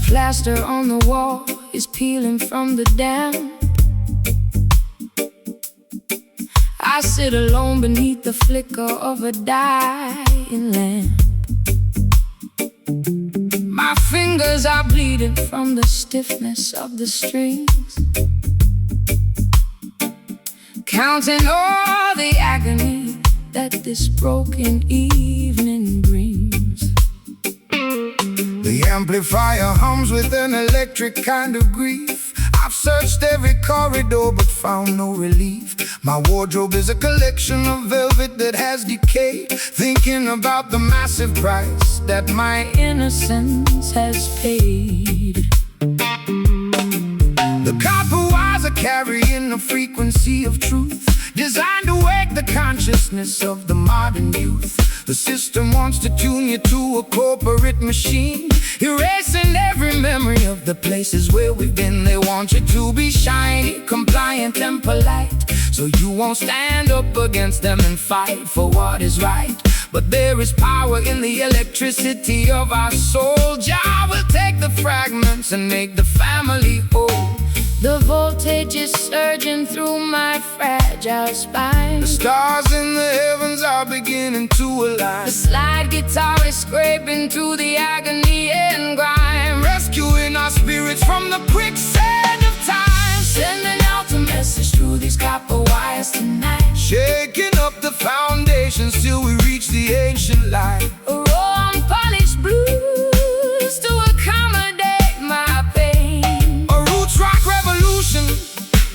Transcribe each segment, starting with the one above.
Plaster on the wall is peeling from the damp. I sit alone beneath the flicker of a dying lamp. My fingers are bleeding from the stiffness of the strings, counting all the agony that this broken evening brings. The amplifier hums with an electric kind of grief. I've searched every corridor but found no relief. My wardrobe is a collection of velvet that has decayed, thinking about the massive price that my innocence has paid. The copper wires are carrying a frequency of truth, designed to wake the consciousness of the modern youth. The system wants to tune you to a corporate machine, erasing every memory of the places where we've been. They want you to be shiny, compliant and polite, so you won't stand up against them and fight for what is right. But there is power in the electricity of our soul. Jah will take the fragments and make the family whole. The voltage is surging through my fragile spine. The stars in the heavens are beginning to align. The slide guitar is scraping through the agony and grime, rescuing our spirits from the quicksand of time. Sending out a message through these copper wires tonight, shaking up the foundations till we reach the ancient light. A raw unpolished blues to accommodate my pain. A roots rock revolution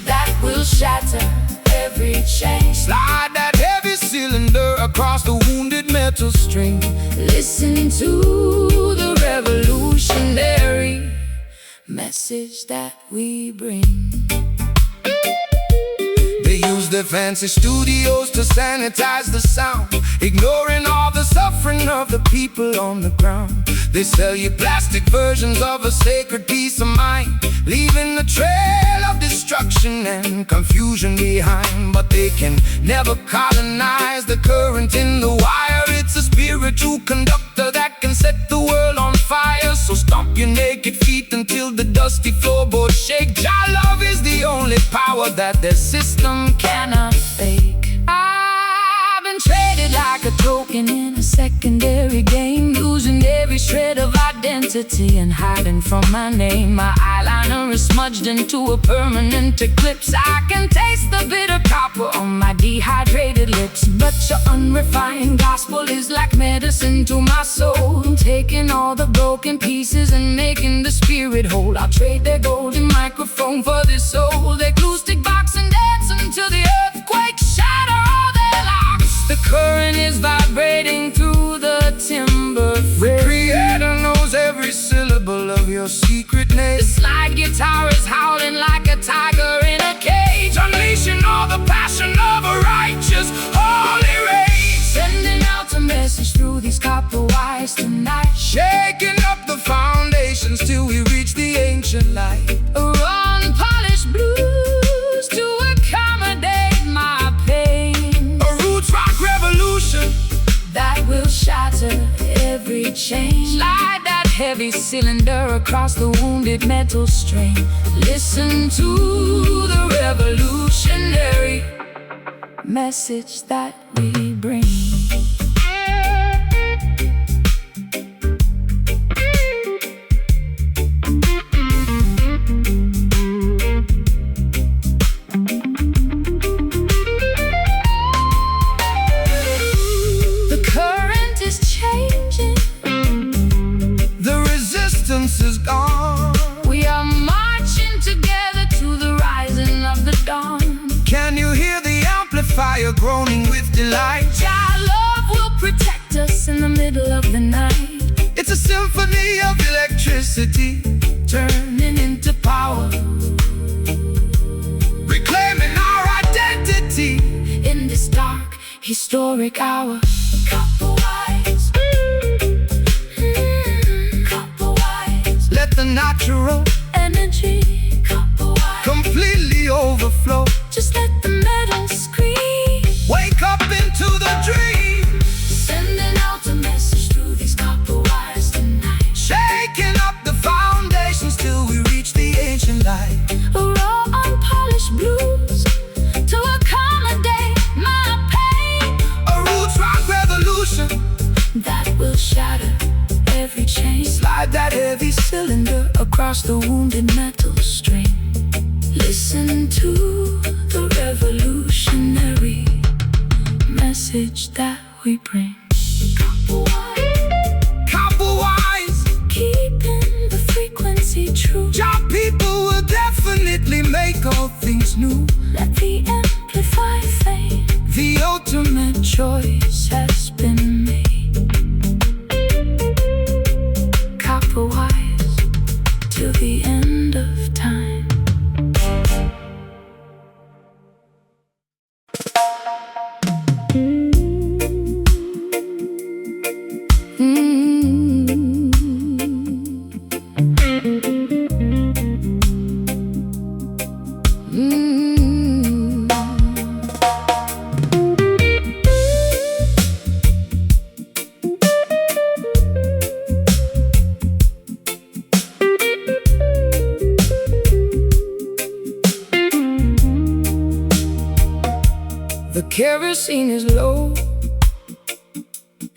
that will shatter every chain. Slide that heavy cylinder across the wounded metal string. Listen to the revolutionary message that we bring. They use their fancy studios to sanitize the sound, ignoring all the suffering of the people on the ground. They sell you plastic versions of a sacred peace of mind, leaving a trail of destruction and confusion behind. But they can never colonize the current in the wire. It's a spiritual conductor that can set the world on fire. So stomp your naked feet until the dusty floorboards shake. Jah love is the only power that their system cannot fake. I've been traded like a token in a secondary game, losing every shred of identity and hiding from my name. My eyeliner is smudged into a permanent eclipse. I can taste the bitter copper on my dehydrated lips. But your unrefined gospel is like medicine to my soul, taking all the broken pieces and making the spirit whole. I'll trade their golden microphone for this old acoustic box and dance until the earthquakes shatter all their locks. The current is vibrating through the timber frame. The Creator knows every syllable of your secret name. The slide guitar is howling like a tiger in a cage, unleashing all the passion of a righteous holy rage. Sending out a message through these copper wires tonight, shaking up the foundations till we reach the ancient light. A raw unpolished blues to accommodate my pain. A roots rock revolution that will shatter every chain. Slide that heavy cylinder across the wounded metal string. Listen to the revolutionary message that we bring. Is gone. We are marching together to the rising of the dawn. Can you hear the amplifier groaning with delight? Jah love will protect us in the middle of the night. It's a symphony of electricity electricity turning into power, reclaiming our identity in this dark, historic hour. Couple wise, couple wise. Let the natural energy, couple wise, completely overflow. Just let the metal scream. Wake up into the dream, Sending out a message through these copper wires tonight. shaking up the foundations till we reach the ancient light. A raw, unpolished blues to accommodate my pain. A roots rock revolution, That will shatter every chain. slide that Heavy cylinder across the wounded metal string. Listen to the revolutionary message that we bring. Copper wire, copper wise. keeping the frequency true. Job people will definitely make all things new. Let the amplified fade. The ultimate Choice has been made. Copper wise till the end of time. The kerosene is low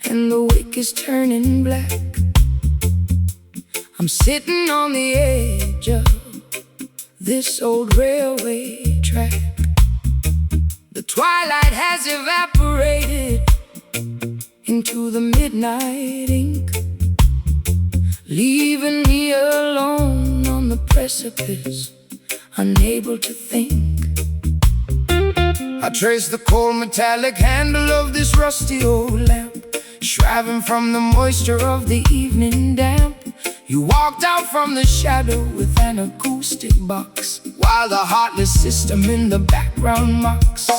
and the wick is turning black. I'm sitting on the edge of this old railway track. The twilight has evaporated into the midnight ink, leaving me alone on the precipice, unable to think. I trace the cold metallic handle of this rusty old lamp, shriving from the moisture of the evening damp. You walked out from the shadow with an acoustic box, while the heartless system in the background mocks.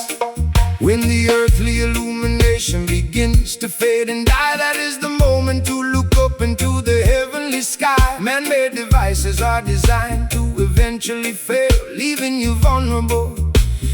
When the earthly illumination begins to fade and die, that is the moment to look up into the heavenly sky. Man-made devices are designed to eventually fail, leaving you vulnerable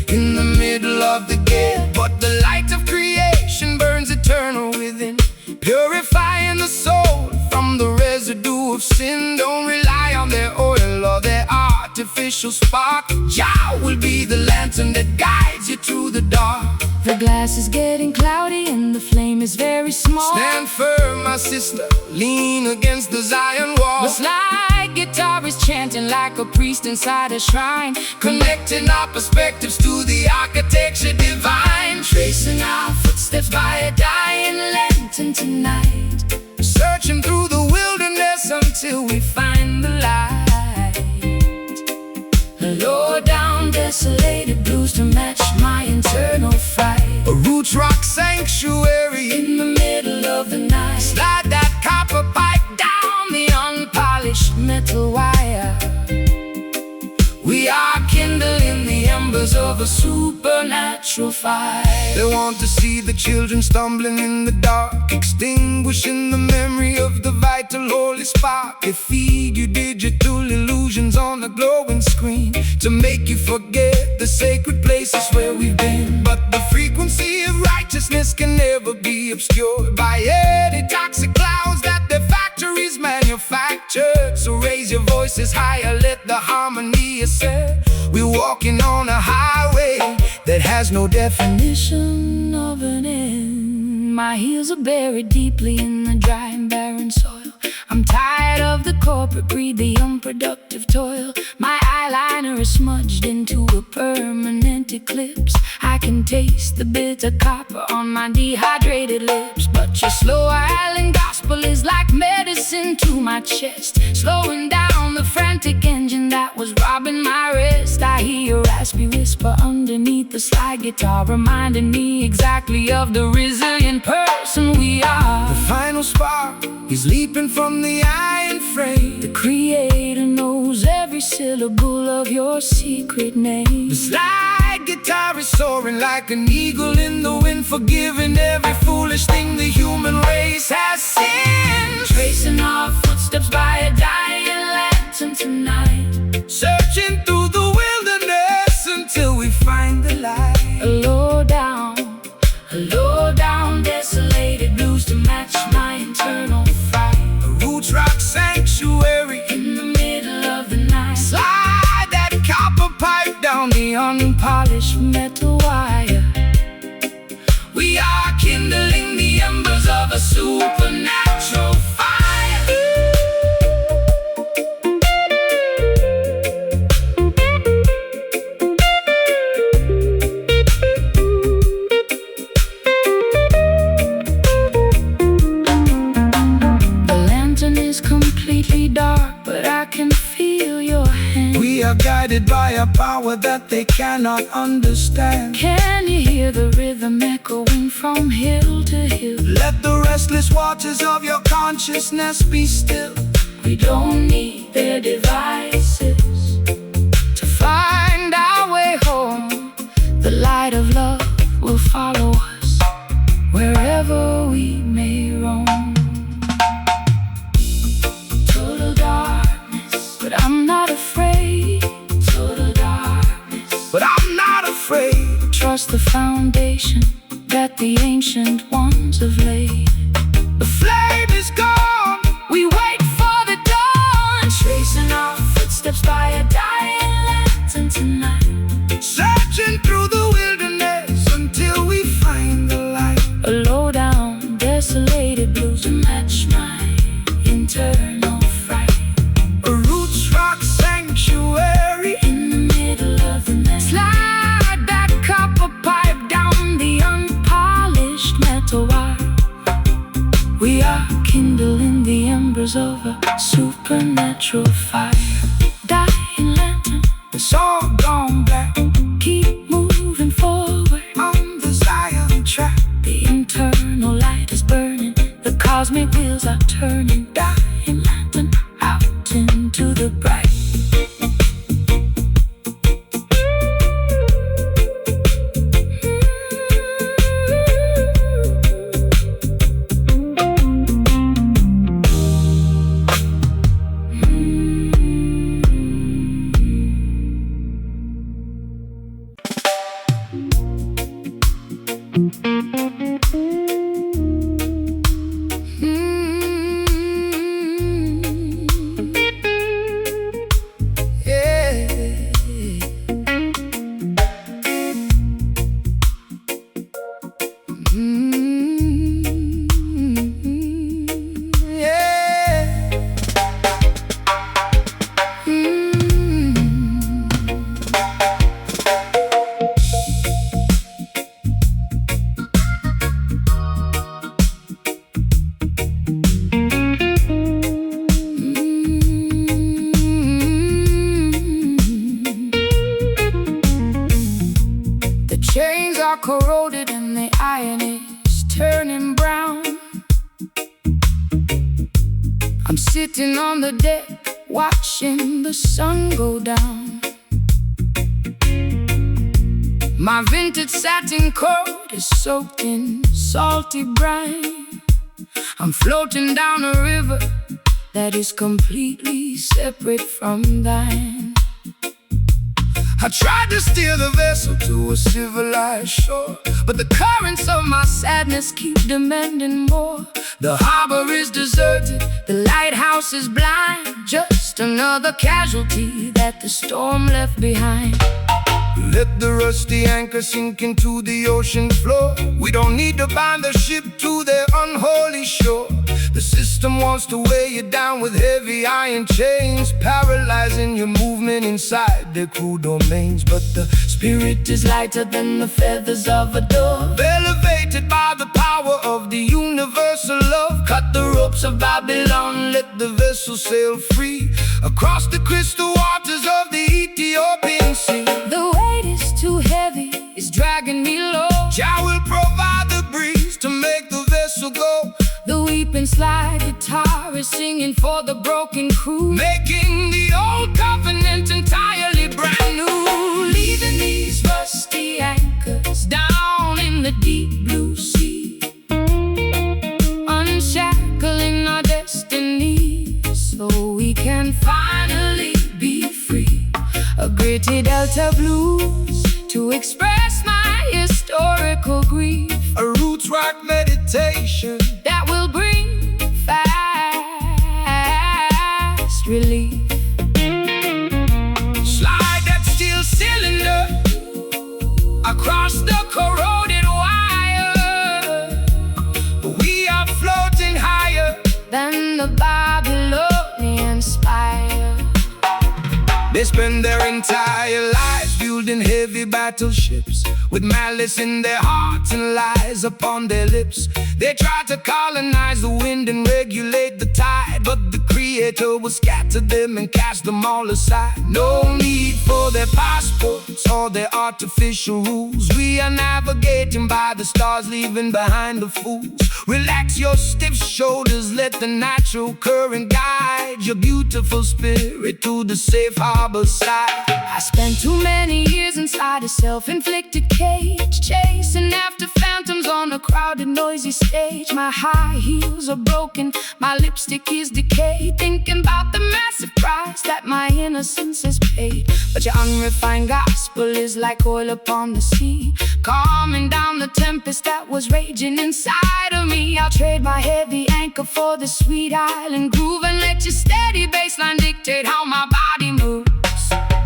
in the middle of the gale. But the light of creation burns eternal within, purifying the soul from the residue of sin. Don't rely on their oil or their artificial spark. Jah will be the lantern that guides you through the dark. The glass is getting cloudy and the flame is very small. Stand firm, my sister, lean against the Zion wall. The slide guitar is chanting like a priest inside a shrine, Connecting our perspectives to the architecture divine. tracing our footsteps by a dying lantern tonight. Searching through the wilderness until we find the light. Lower down desolated blues to match my internal fright. A roots rock sanctuary In the middle of the night, slide that copper pipe down the unpolished metal wire. We are kindling the embers of a supernatural fire. They want to see the children stumbling in the dark, extinguishing the memory of the vital holy spark. They feed you digital illusions on a glowing screen to make you forget the sacred places where we've been. But the frequency of righteousness can never be obscured by any toxic clouds that their factories manufactured. So raise your voices higher, let the harmony ascend. We're walking on a highway that has no definition of an end. My heels are buried deeply in the dry and barren soil. I'm tired of the corporate greed, the unproductive toil. My eyeliner is smudged into a permanent eclipse. I can taste the bitter copper on my dehydrated lips. But your slow island gospel is like medicine to my chest, slowing down the frantic engine that was robbing my rest. I hear a raspy whisper underneath the slide guitar, reminding me exactly of the resilient person we are. The final spark is leaping from the iron afraid. The Creator knows every syllable of your secret name. The slide guitar is soaring like an eagle in the wind, forgiving every foolish thing the human race has sinned. Tracing our footsteps by a dying lantern tonight, Searching through the wilderness until we find the light. a low down, desolated blues to match my internal fright. A roots rock sanctuary In the middle of the night, slide that copper pipe down the unpolished metal wire. We are kindling the embers of a supernatural fire. The lantern is completely dark, but I can feel your hand. We are guided by a power that they cannot understand. Can you hear the rhythm echoing from hill to hill? Let the restless waters of your consciousness be still. We don't need their devices to find our way home. The light of love will follow us wherever we may roam. Total darkness, but I'm not afraid. Total darkness, But I'm not afraid. trust the foundation that the ancient ones have laid. The flame is gone. We wait for the dawn, tracing our footsteps by a dying lantern tonight. Searching through the wilderness until we find the light. A low down, desolated blues to match my internal fright. A roots rock sanctuary In the middle of the night, slide that copper pipe down the unpolished metal wire. We are kindling the embers of a supernatural fire. Dying lantern, it's all gone black keep moving forward. on the Zion track. The internal light is burning, the cosmic wheels are turning. Dying lantern out into the bright. Chains are corroded and the iron is turning brown. I'm sitting on the deck watching the sun go down. My vintage satin coat is soaked in salty brine. I'm floating down a river that is completely separate from thine. I tried to steer the vessel to a civilized shore, But the currents of my sadness keep demanding more. The harbor is deserted, the lighthouse is blind, just another casualty that the storm left behind. let the rusty anchor sink into the ocean floor. We don't need to bind the ship to their unholy shore. The system wants to weigh you down with heavy iron chains, paralyzing your movement inside their cruel domains. But the Spirit is lighter than the feathers of a dove, elevated by the power of the universal love. Cut the ropes of Babylon, let the vessel sail free across the crystal waters of the Ethiopian Sea. The weight is too heavy, it's dragging me low. Jah will provide the breeze to make the vessel go. The weeping slide guitar is singing for the broken crew, making the old covenant entirely brand new. leaving these rusty anchors down in the deep blue sea, unshackling our destiny so we can finally be free. A gritty Delta blues to express my historical grief, A roots rock meditation that will bring fast relief. Slide that steel cylinder across the corroded wire. We are floating higher Than the Babylonian spire. They spend their entire lives building heavy battleships with malice in their hearts and lies upon their lips. They try to colonize the wind and regulate the tide, but the Creator will scatter them and cast them all aside. No need for their passports or their artificial rules. We are navigating by the stars, leaving behind the fools. Relax your stiff shoulders, let the natural current guide your beautiful spirit to the safe harbor side. I spent too many years inside a self-inflicted cage, chasing after phantoms on a crowded, noisy stage. My high heels are broken, my lipstick is decayed, thinking about the massive price that my innocence has paid. But your unrefined gospel is like oil upon the sea, calming down the tempest that was raging inside of me. I'll trade my heavy anchor for the sweet island groove, and let your steady bassline dictate how my body moves.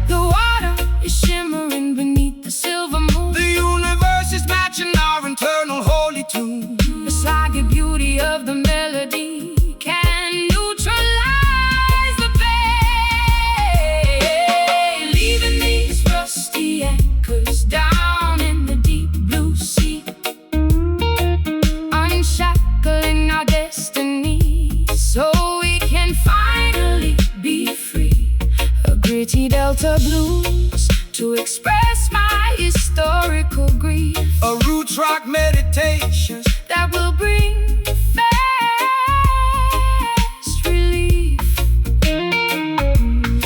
The water is shimmering beneath the silver moon. The universe is matching our internal holy tune. The slaggy beauty of the melody can neutralize the pain, leaving these rusty anchors down in the deep blue sea, unshackling our destiny so we can finally be free. A gritty Delta blues to express my historical grief, A roots rock meditation that will bring fast relief.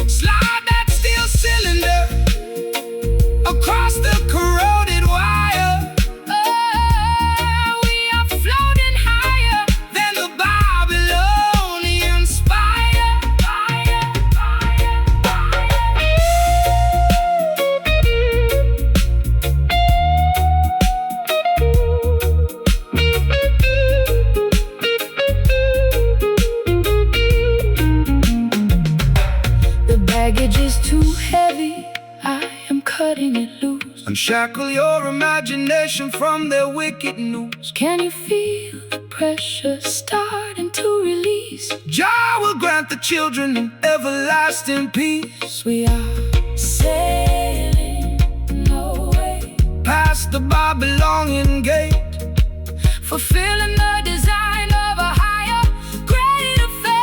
Slide that steel cylinder across the corroded wire. Oh, we are floating higher Then the Babylonian spire. The baggage is too heavy, I am cutting it loose. Unshackle your imagination from their wicked news. Can you feel the pressure starting to release? Jah will grant the children an everlasting peace. We are sailing away, Past the Babylonian gate, fulfilling the design of a higher, greater fate.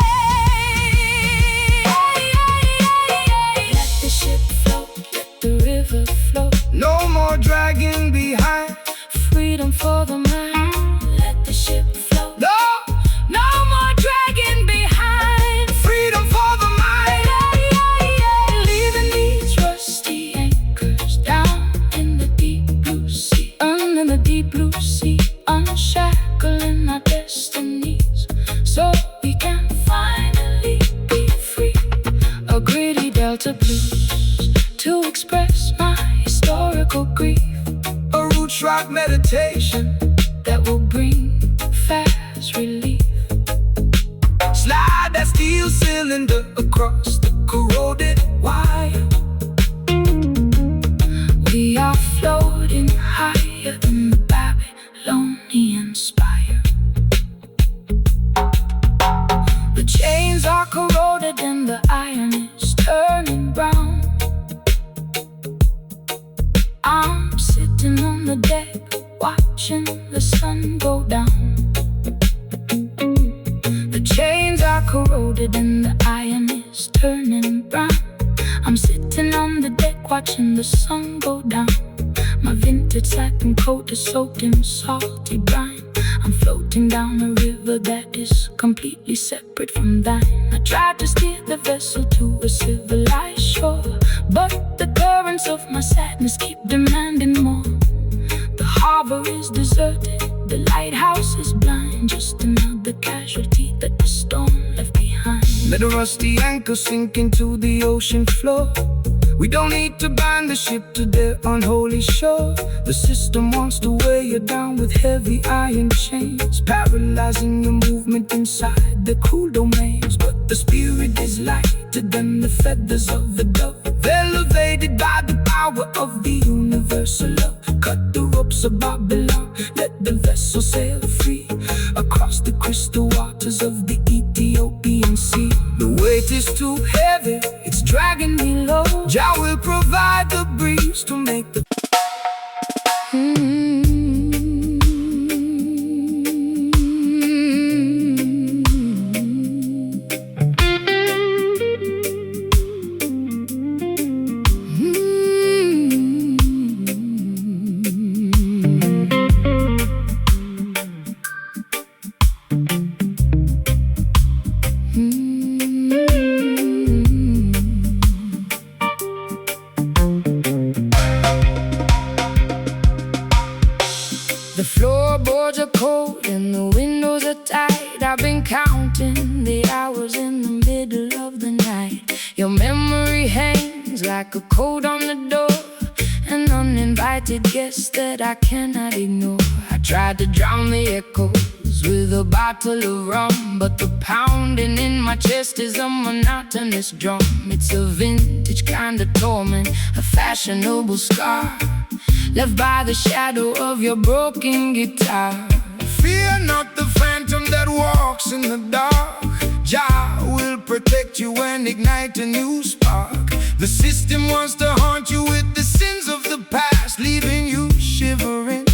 Let the ship float, let the river flow, no more dragging behind. freedom for the mind. Let the ship float, No, no more dragging behind. freedom for the mind. Leaving these rusty anchors down in the deep blue sea, under the deep blue sea, unshackling our destinies so we can finally be free. A gritty Delta blues to express my historical grief, A roots rock meditation. that will bring fast relief. Slide that steel cylinder across the corroded wire. We are floating higher than the Babylonian spire. The chains are corroded and the iron is turning brown. I'm sitting on the deck watching the sun go down. The chains are corroded and the iron is turning brown. I'm sitting on the deck watching the sun go down. My vintage satin coat is soaked in salty brine. I'm floating down a river that is completely separate from thine. I tried to steer the vessel to a civilized shore, but the currents of my sadness keep demanding more. The harbor is deserted, the lighthouse is blind, just another casualty that the storm left behind. Let a rusty anchor sink into the ocean floor. We don't need to bind the ship to their unholy shore. The system wants to weigh you down with heavy iron chains, paralyzing your movement inside the cool domains. But the spirit is lighter than the feathers of the dove, elevated by the power of the universal love. Cut the ropes of Babylon, let the vessel sail free across the crystal waters of the Ethiopian Sea. The weight is too heavy, it's dragging me low. Jah will provide the breeze to make the The floorboards are cold and the windows are tight. I've been counting the hours in the middle of the night. Your memory hangs like a coat on the door, an uninvited guest that I cannot ignore. I tried to drown the echoes with a bottle of rum, but the pounding in my chest is a monotonous drum. It's a vintage kind of torment, a fashionable scar left by the shadow of your broken guitar. Fear not the phantom that walks in the dark. Jah will protect you and ignite a new spark. The system wants to haunt you with the sins of the past, leaving you shivering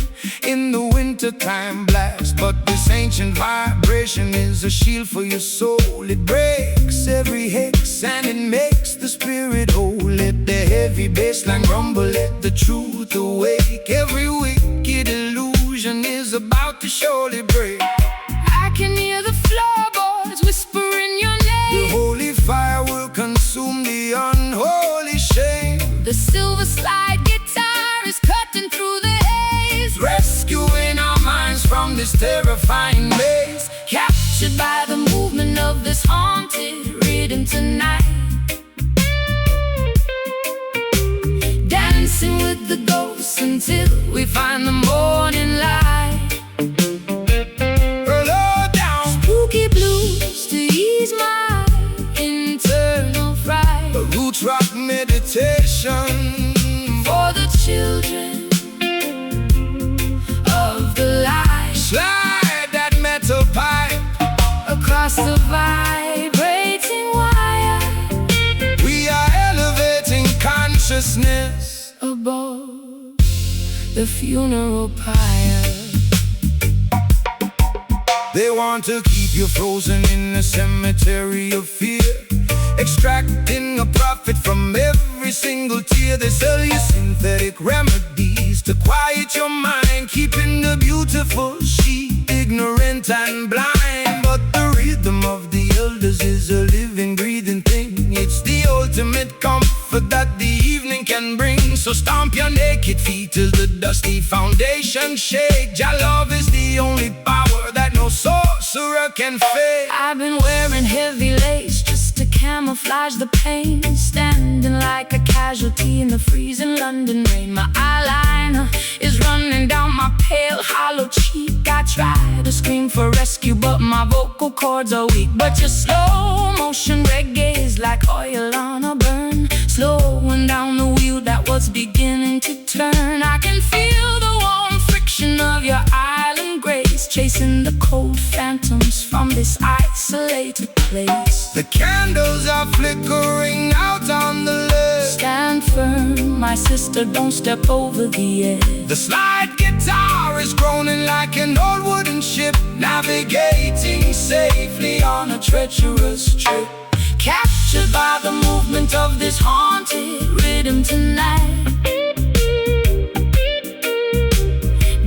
in the wintertime blast. But this ancient vibration is a shield for your soul. It breaks every hex and it makes the spirit whole. Let the heavy bassline rumble, let the truth awake. Every wicked illusion is about to surely break. I can hear the floorboards whispering your name. The holy fire will consume the unholy shame. The silver slide guitar is cutting through the haze, Rescuing our minds from this terrifying maze. captured by the movement of this haunted rhythm tonight. Dancing with the ghosts until we find the morning light. Low down, Spooky blues to ease my internal fright. a roots rock meditation For the children of the light, Slide that metal pipe. across the vibrating wire, We are elevating consciousness above the funeral pyre. They want to keep you frozen in a cemetery of fear, extracting a profit from every single tear. They sell you synthetic remedies to quiet your mind, keeping the beautiful she ignorant and blind. But the rhythm of the elders is a living, breathing thing. It's the ultimate comfort that the evening can bring. So stomp your naked feet till the dusty foundation shake. Jah love is the only power that no sorcerer can fake. I've been wearing heavy lace just to camouflage the pain, standing like a casualty in the freezing London rain. My eyeliner is running down my pale, hollow cheek. I try to scream for rescue, but my vocal cords are weak. But your slow motion reggae is like oil on a burn, slowing down the wheel that was beginning to turn. I can feel the warm friction of your island grace, chasing the cold phantoms from this isolated place. The candles are flickering out on the left. Stand firm, my sister, don't step over the edge. The slide guitar is groaning like an old wooden ship, navigating safely on a treacherous trip. Captured by the movement of this haunted rhythm tonight.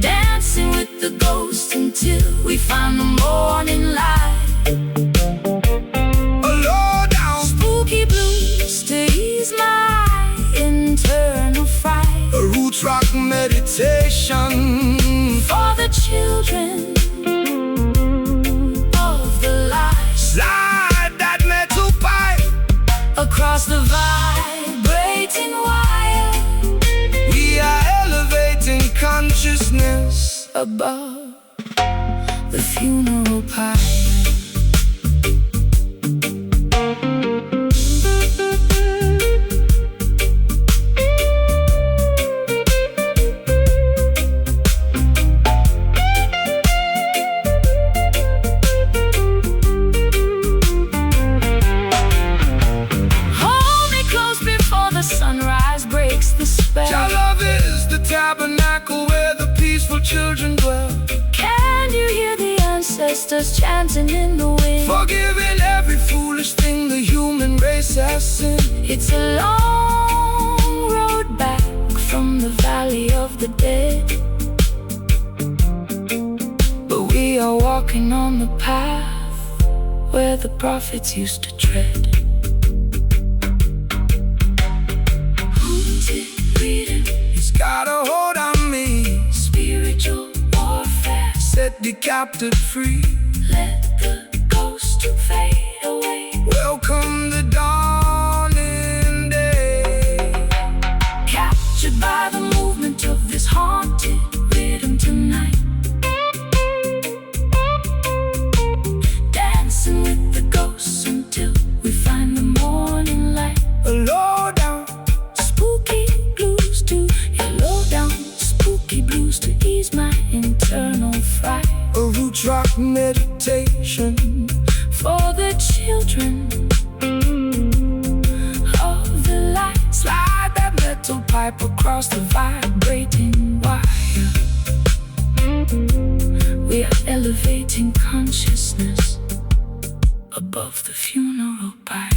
Dancing with the ghosts until till we find the morning light. A low down Spooky blues to ease my internal fright. a roots rock meditation For the children of the light. Slide that metal pipe Across the vibrating wire, We are elevating consciousness above the funeral pyre. Hold me close before the sunrise breaks the spell. Your love is the tabernacle where the peaceful children dwell, Can you hear the ancestors chanting in the wind? forgiving every foolish thing the human race has sinned. It's a long road back from the valley of the dead, but we are walking on the path where the prophets used to tread. Haunted rhythm, It's got a hold on me, spiritual warfare. set the captive free. Let the ghost fade away. Welcome the dawning day. Captured by the movement of this haunted rhythm tonight. Dancing with the ghosts until we find the morning light. A low down Spooky blues to low down. Spooky blues to ease my internal fright. a roots rock meditation For the children of the light. Slide that metal pipe across the vibrating wire. We are elevating consciousness above the funeral pyre.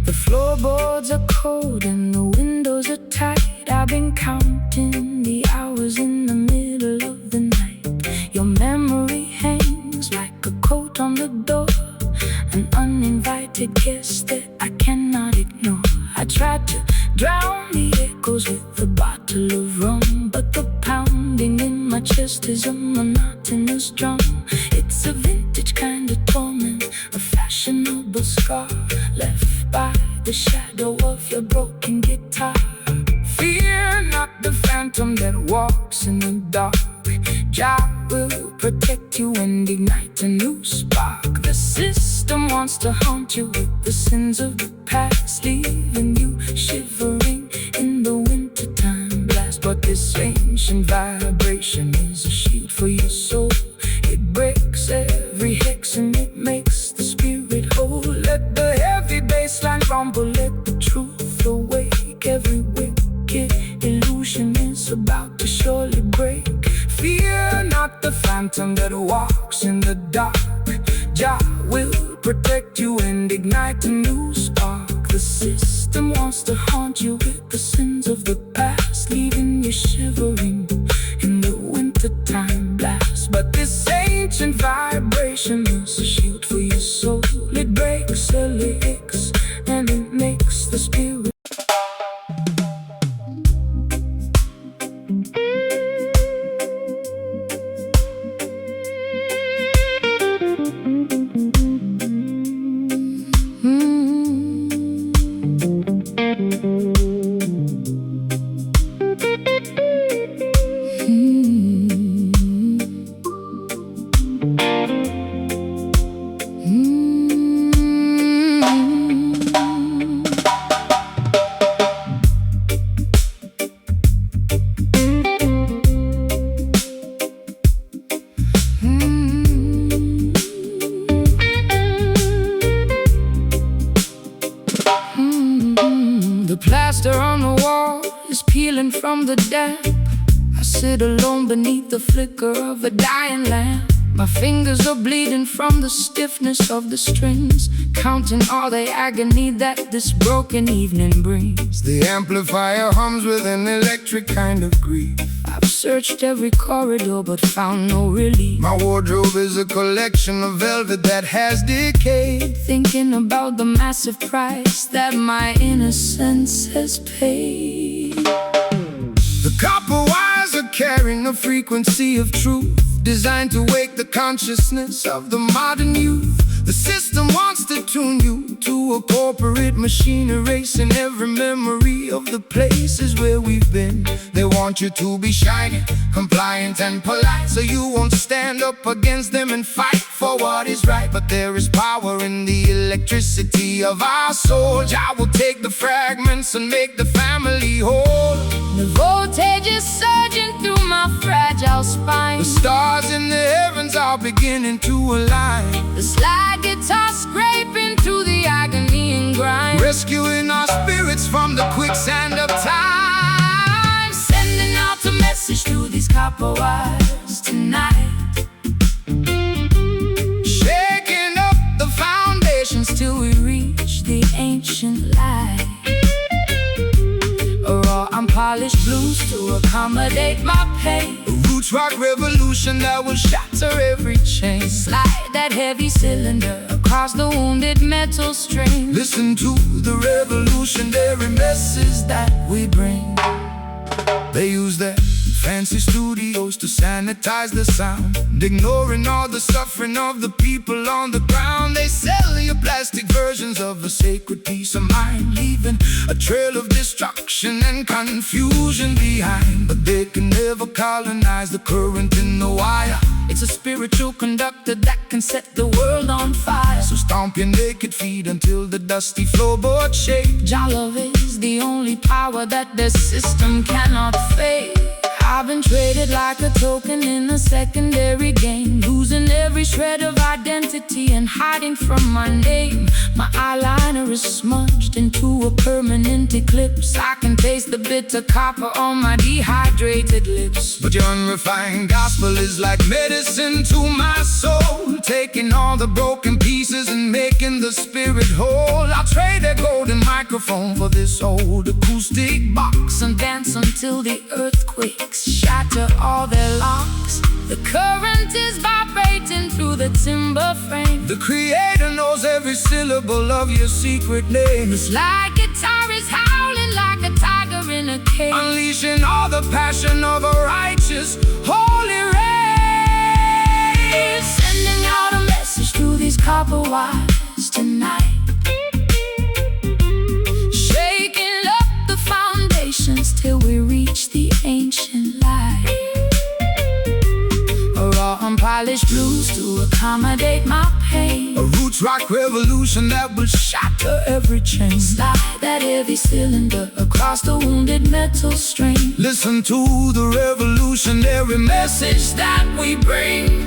The Floorboards are cold and the windows are tight. I've been counting the hours in the middle of the night. Your memory hangs like a coat on the door, an uninvited guest that I cannot ignore. I tried to drown the echoes with a bottle of rum, but the pounding in my chest is a monotonous drum. It's a vintage kind of torment, a fashionable scar left by the shadow of your broken guitar. Fear not the phantom that walks in the dark. Jah will protect you and ignite a new spark. The system wants to haunt you with the sins of the past, leaving you shivering in the wintertime blast. But this ancient vibration is a shield for your soul. It breaks every hex and it makes the spirit whole. Let the heavy bassline rumble, let the truth awake. Every wicked illusion is about to surely break. Fear not the phantom that walks in the dark. Jah will protect you and ignite a new spark. The system wants to haunt you with the sins of the past, leaving you shivering in the wintertime blast. But this ancient vibration is a shield for your soul. It breaks the lyrics and it makes the spirit. Plaster on the wall is peeling from the damp. I sit alone beneath the flicker of a dying lamp. My fingers are bleeding from the stiffness of the strings, counting all the agony that this broken evening brings. The amplifier hums with an electric kind of grief. I I've searched every corridor but found no relief. My wardrobe is a collection of velvet that has decayed, Thinking about the massive price that my innocence has paid. The copper wires are carrying a frequency of truth, designed to wake the consciousness of the modern youth. The system wants to tune you to a corporate machine, erasing every memory of the places where we've been. They want you to be shiny, compliant and polite, so you won't stand up against them and fight for what is right. But there is power in the electricity of our souls. I will take the fragments and make the family whole. The voltage is surging through my fragile spine. The stars in the heavens are beginning to align, The slide guitar scraping through the agony and grind, rescuing our spirits from the quicksand of time. sending out a message through these copper wires tonight, Shaking up the foundations till we reach the ancient light. A raw unpolished blues to accommodate my pain. a roots rock revolution that will shatter every chain. Slide that heavy cylinder across the wounded metal string. Listen to the revolutionary message that we bring. They use their fancy studios to sanitize the sound, ignoring all the suffering of the people on the ground. They sell you plastic versions of a sacred peace of mind, leaving a trail of destruction and confusion behind. But they can never colonize the current in the wire. It's a spiritual conductor that can set the world on fire. So stomp your naked feet until the dusty floorboard shake. Jah love is the only power that the system cannot fake. I've been traded like a token in a secondary game, losing every shred of identity and hiding from my name. My eyeliner is smudged into a permanent eclipse. I can taste the bitter copper on my dehydrated lips. But your unrefined gospel is like medicine to my soul, taking all the broken pieces and making the spirit whole. I'll trade a golden microphone for this old acoustic box, And dance until the earthquakes shatter all their locks. The current is vibrating through the timber frame. the creator knows every syllable of your secret name. The slide guitar is howling like a tiger in a cage, Unleashing all the passion of a righteous holy race. sending out a message through these copper wires tonight, shaking up the foundations till we reach the ancient light. A raw unpolished blues to accommodate my pain. A roots rock revolution that will shatter every chain. Slide that heavy cylinder across the wounded metal string. Listen to the revolutionary message that we bring.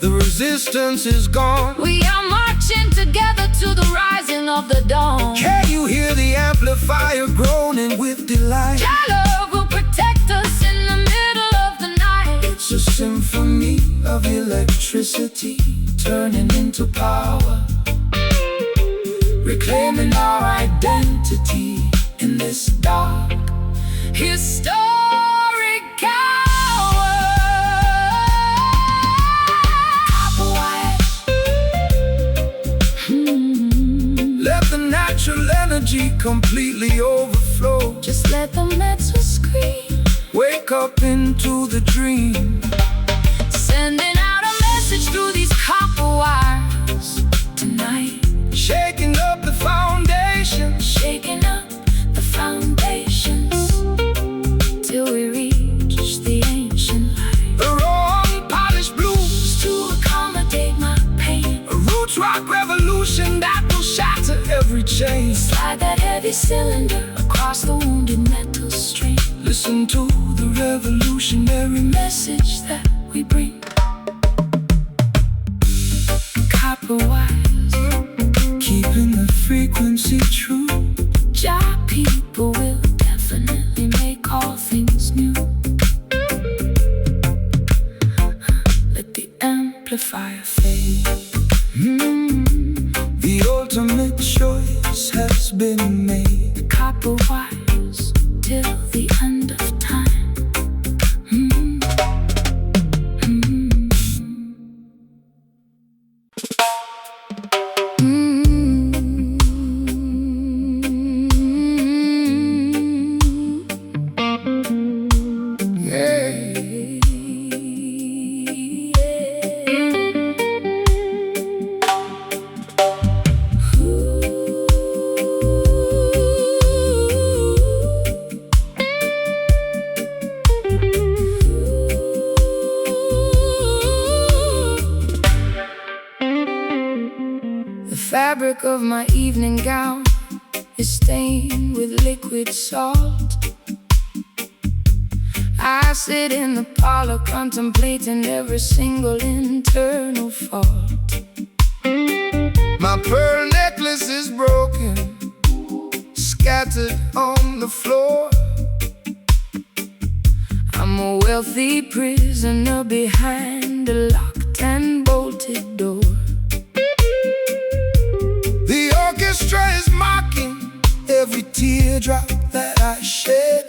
Resistance is gone. We are marching together to the rising of the dawn. Can you hear the amplifier groaning with delight? Jah love will protect us in the middle of the night. It's a symphony of electricity turning into power, reclaiming our identity in this dark Historic hour. Let the natural energy completely overflow. Just let the metal scream. Wake up into the dream. Sending out a message through these copper wires tonight, Shaking up the foundation, shaking up the foundations till we reach the ancient light. the raw unpolished blues To accommodate my pain, a roots rock revolution that will shatter every chain. slide that heavy cylinder across the wounded metal string. Listen to the revolutionary Message that we bring. Copper wires, keeping the frequency true. Jah people will definitely amplifier fade. The ultimate choice has been made. Copper wires till the end of time. The fabric of my evening gown is stained with liquid salt. I sit in the parlor contemplating every single internal fault. My pearl necklace is broken, scattered on the floor. I'm a wealthy prisoner behind a locked and bolted door. The orchestra is mocking every teardrop that I shed,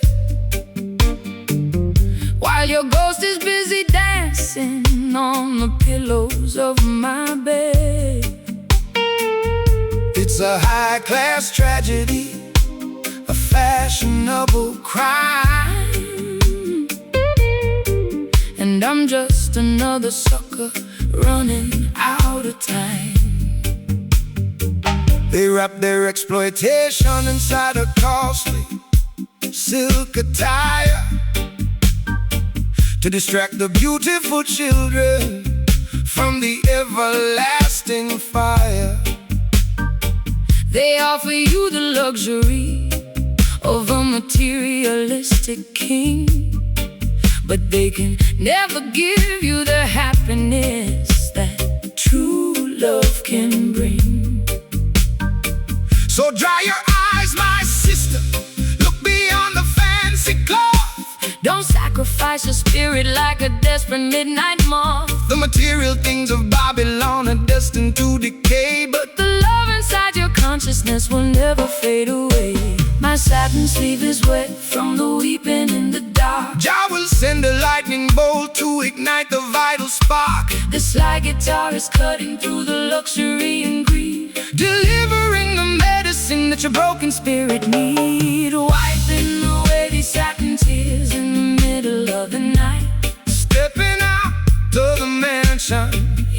while your ghost is busy dancing on the pillows of my bed. It's a high-class tragedy, a fashionable crime, and I'm just another sucker running out of time. They wrap their exploitation inside a costly silk attire to distract the beautiful children from the everlasting fire. They offer you the luxury of a materialistic king, but they can never give you the happiness that true love can bring. So dry your eyes, my sister, look beyond the fancy cloth. Don't sacrifice your spirit like a desperate midnight moth. The material things of Babylon are destined to decay, but the love inside your consciousness will never fade away. My satin sleeve is wet from the weeping in the dark. Jah will send a lightning bolt to ignite the vital spark. The sly guitar is cutting through the luxury and greed, delivering the medicine that your broken spirit need. Wiping away these satin tears in the middle of the night. Stepping out to the mansion,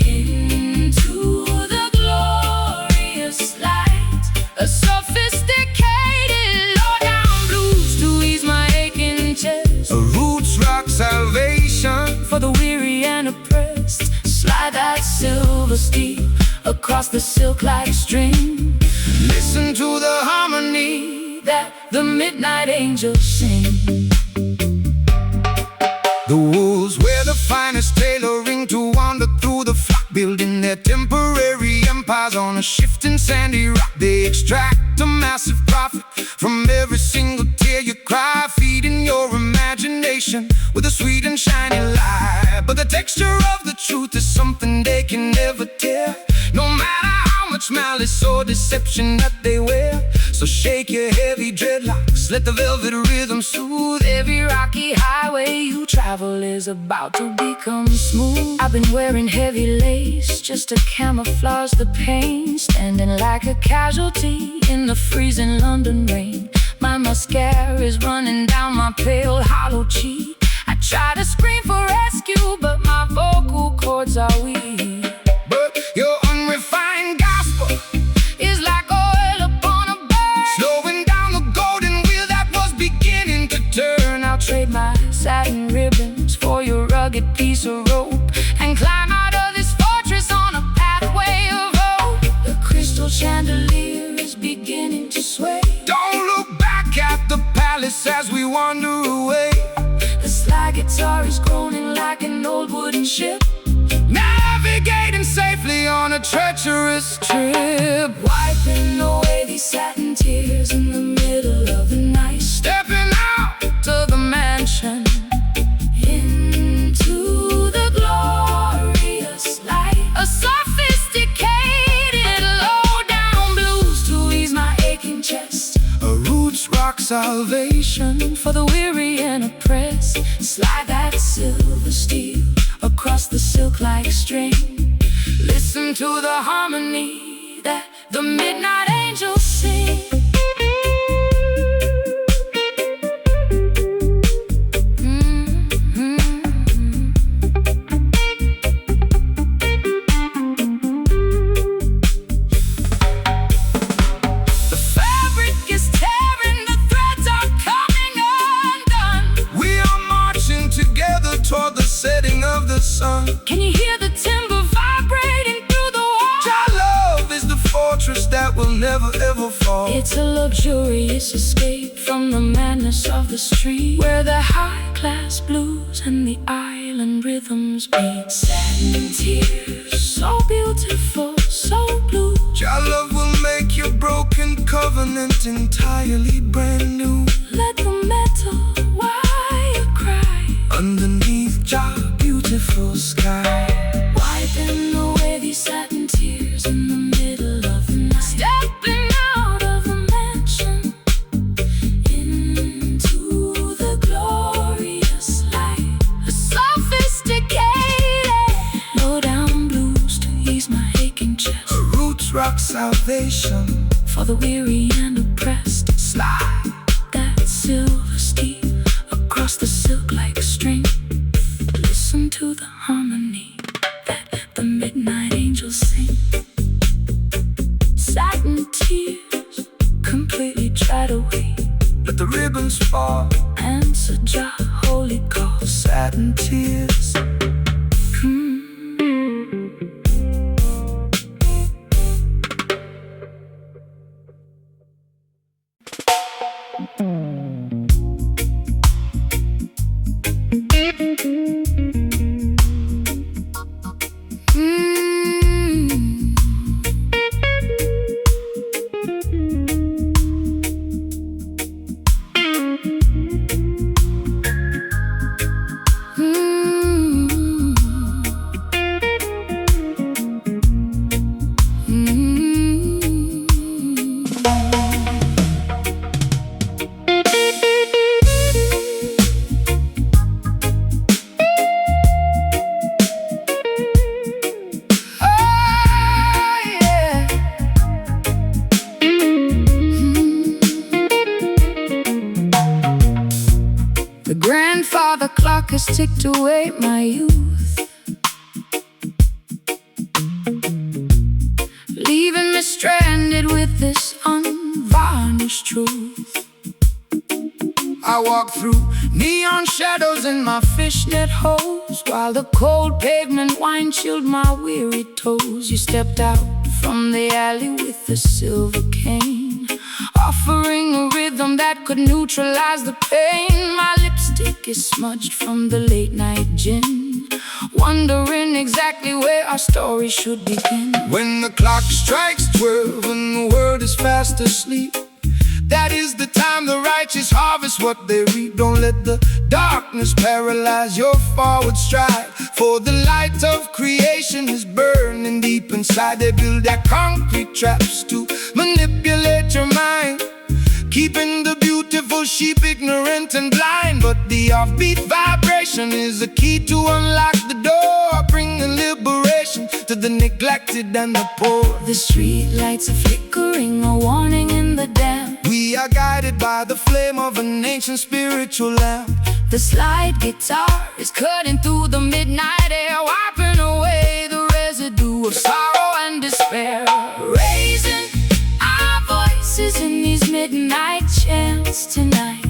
into the glorious light. A sophisticated low-down blues to ease my aching chest. a roots rock salvation For the weary and oppressed, slide that silver steep across the silk-like string. Listen to the harmony That the midnight angels sing. The wolves wear the finest tailoring to wander through the flock, building their temporary empires on a shifting sandy rock. They extract a massive profit from every single tear you cry, feeding your imagination with a sweet and shiny lie. But the texture of the truth is something they can never tear, no matter how much malice or deception that they wear. So shake your heavy dreadlocks, let the velvet rhythm soothe. Every rocky highway you travel is about to become smooth. I've been wearing heavy lace just to camouflage the pain, standing like a casualty in the freezing London rain. My mascara is running down my pale hollow cheek. I try to scream for rescue, but my vocal cords are weak. But your unrefined gospel It's like oil upon a bird, slowing down the golden wheel that was beginning to turn. I'll trade my satin ribbons for your rugged piece of rope, and climb out of this fortress on a pathway of hope. The crystal chandelier is beginning to sway. Don't look back at the palace as we wander away. The slide guitar is groaning like an old wooden ship, Navigating safely on a treacherous trip. wiping away these satin tears in the middle of the night. Stepping out To the mansion, into the glorious light. salvation for the weary and oppressed. Slide that silver steel across the silk like string. Listen to the harmony that the midnight angels sing. Can you hear the timber vibrating through the wall? Our love is the fortress that will never ever fall. It's a luxurious escape from the madness of the street, where the high-class blues and the island rhythms meet. Satin tears, so beautiful, so blue. Our love will make your broken covenant entirely brand new. Let the metal why you cry underneath your beautiful sky. Wiping away these satin tears in the middle of the night. Stepping out of the mansion into the glorious light. A sophisticated low-down blues to ease my aching chest. A roots rock salvation for the weary and oppressed. Slide that silver steel across the silk like string. Listen to the harmony that the midnight angels sing. Satin tears completely dried away. Let the ribbons fall. Answer Jah holy call. Satin tears. The clock has ticked away my youth, leaving me stranded with this unvarnished truth. I walk through neon shadows in my fishnet hose, while the cold pavement wine chilled my weary toes. You stepped out from the alley with a silver cane, offering a rhythm that could neutralize the pain. My lipstick is smudged from the late night gin, wondering exactly where our story should begin. When the clock strikes 12 and the world is fast asleep, that is the time the righteous harvest what they reap. Don't let the darkness paralyze your forward stride, for the light of creation is burning deep inside. They build their concrete traps to manipulate your mind, keeping the beautiful sheep ignorant and blind. But the offbeat vibration is the key to unlock the door, bringing liberation to the neglected and the poor. The street lights are flickering, a warning in the damp. We are guided by the flame of an ancient spiritual lamp. The slide guitar is cutting through the midnight air, wiping away the residue of sorrow and despair. Raising our voices in these midnight chants tonight,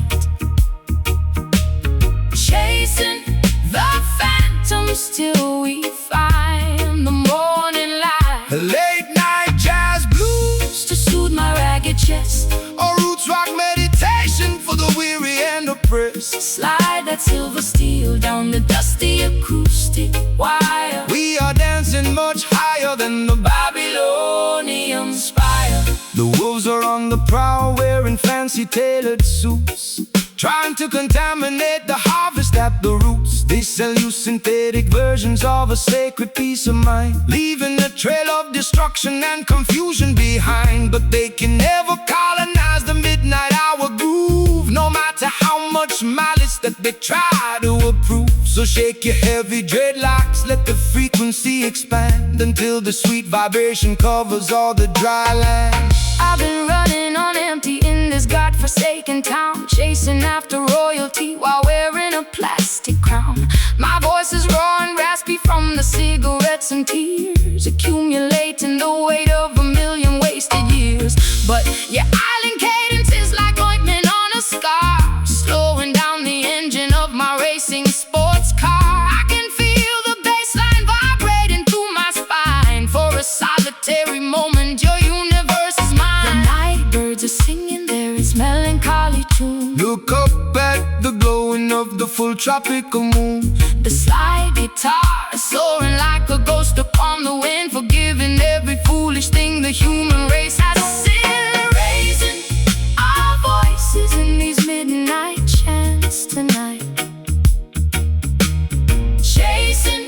chasing the phantoms till we find the morning light. Late night jazz blues to soothe my ragged chest, or roots rock meditation for the weary and oppressed. Slide that silver steel down the dusty acoustic wire. We are dancing much higher than the Babylonian spire. The wolves are on the prowl, wearing fancy tailored suits, trying to contaminate the harvest at the roots. They sell you synthetic versions of a sacred peace of mind, leaving a trail of destruction and confusion behind. But they can never colonize the midnight hour groove. much malice that they try to approve. So shake your heavy dreadlocks, let the frequency expand until the sweet vibration covers all the dry land. I've been running on empty in this godforsaken town, chasing after royalty while wearing a plastic crown. My voice is raw and raspy from the cigarettes and tears, accumulating the weight of 1,000,000 wasted years. But your island cadence is like ointment on a scar, slowing down the engine of my racing sports car. I can feel the bassline vibrating through my spine. For a solitary moment, your universe is mine. The night birds are singing their melancholy tune. Look up at the glowing of the full tropical moon. The slide guitar is soaring like a ghost upon the wind, forgiving every foolish thing the human race has sinned. Raising our voices in these midnight chants tonight, chasing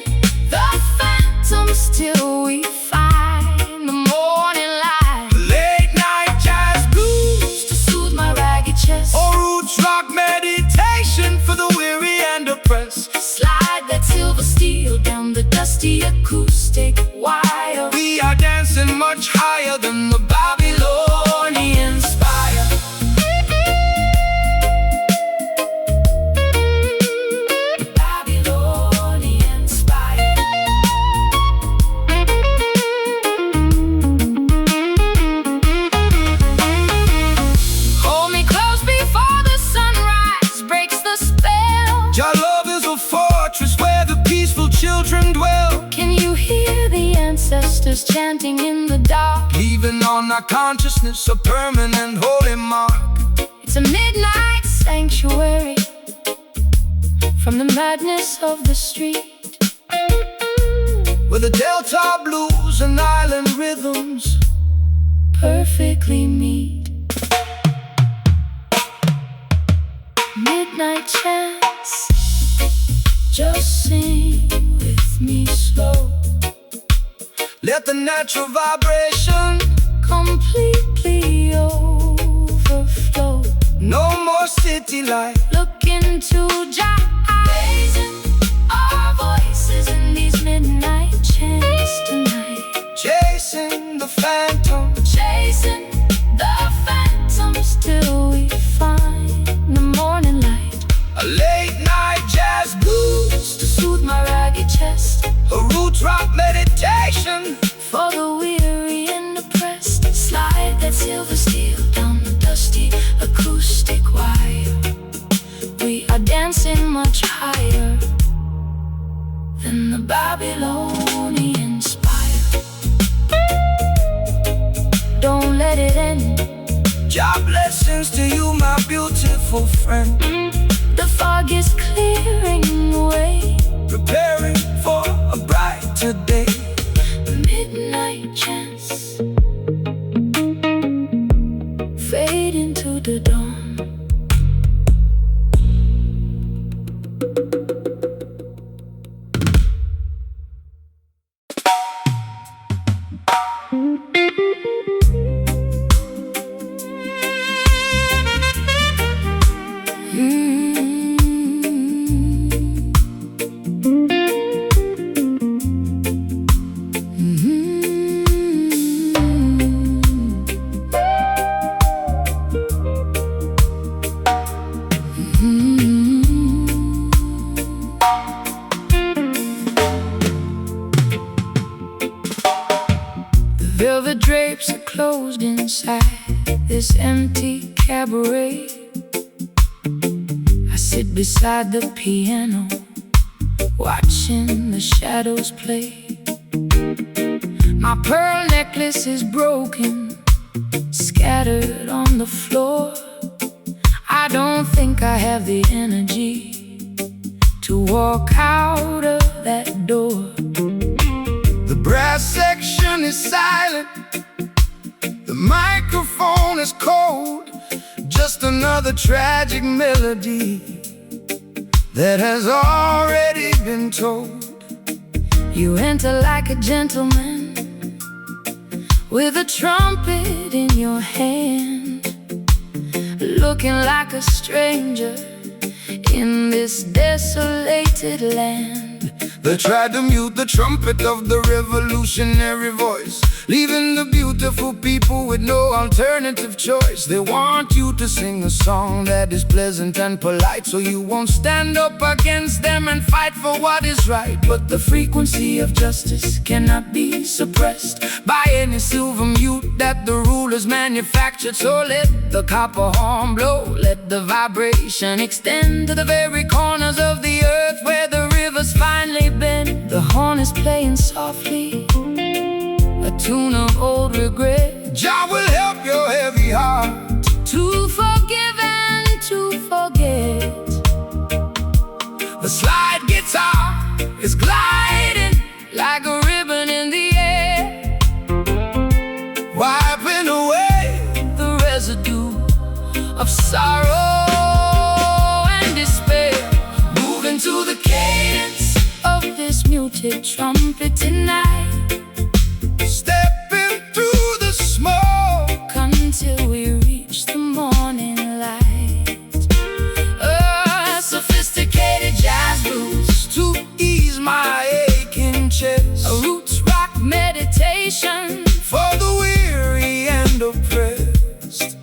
the phantoms till we find the morning light. Late night jazz blues To soothe my ragged chest, or roots rock meditation for the weary and oppressed. slide that silver steel down the dusty acoustic wire. We are dancing much higher than the Babylonian spire. Babylonian spire. Hold me close before the sunrise breaks the spell. Your love is a fortress where the peaceful children dwell, Can you hear the ancestors chanting in the dark? leaving on our consciousness a permanent holy mark. It's a midnight sanctuary from the madness of the street, Where the Delta blues and island rhythms perfectly meet. Midnight chants, just sing with me slow. let the natural vibration Completely overflow. no more city life. Look into Jah eyes, our voices in these midnight chants tonight, Chasing the phantom, chasing the phantoms till we find the morning light. a late night jazz blues, To soothe my ragged chest, a roots rock meditation. for the weary and oppressed, slide that silver steel down the dusty acoustic wire. We are dancing much higher than the Babylonian spire. Don't let it end. Job blessings to you, my beautiful friend. The fog is clearing away. Preparing for a brighter day. Midnight chants fade into the dawn. Velvet drapes are closed inside this empty cabaret. I sit beside the piano, watching the shadows play. My pearl necklace is broken, scattered on the floor. I don't think I have the energy to walk out of that door. The brass section is silent, the microphone is cold. Just another tragic melody that has already been told. You enter like a gentleman with a trumpet in your hand, looking like a stranger in this desolated land. They tried to mute the trumpet of the revolutionary voice, leaving the beautiful people with no alternative choice. They want you to sing a song that is pleasant and polite, so you won't stand up against them and fight for what is right. But the frequency of justice cannot be suppressed by any silver mute that the rulers manufactured. So let the copper horn blow, let the vibration extend to the very corners of the earth where the rivers finally bend. The horn is playing softly, a tune of old regret. Jah will help your heavy heart to forgive and to forget. The slide guitar is gliding like a ribbon in the air, wiping away the residue of sorrow and despair. Moving to the cadence of this muted trumpet tonight, stepping through the smoke until we reach the morning light. A sophisticated jazz blues to ease my aching chest, a roots rock meditation for the weary and oppressed.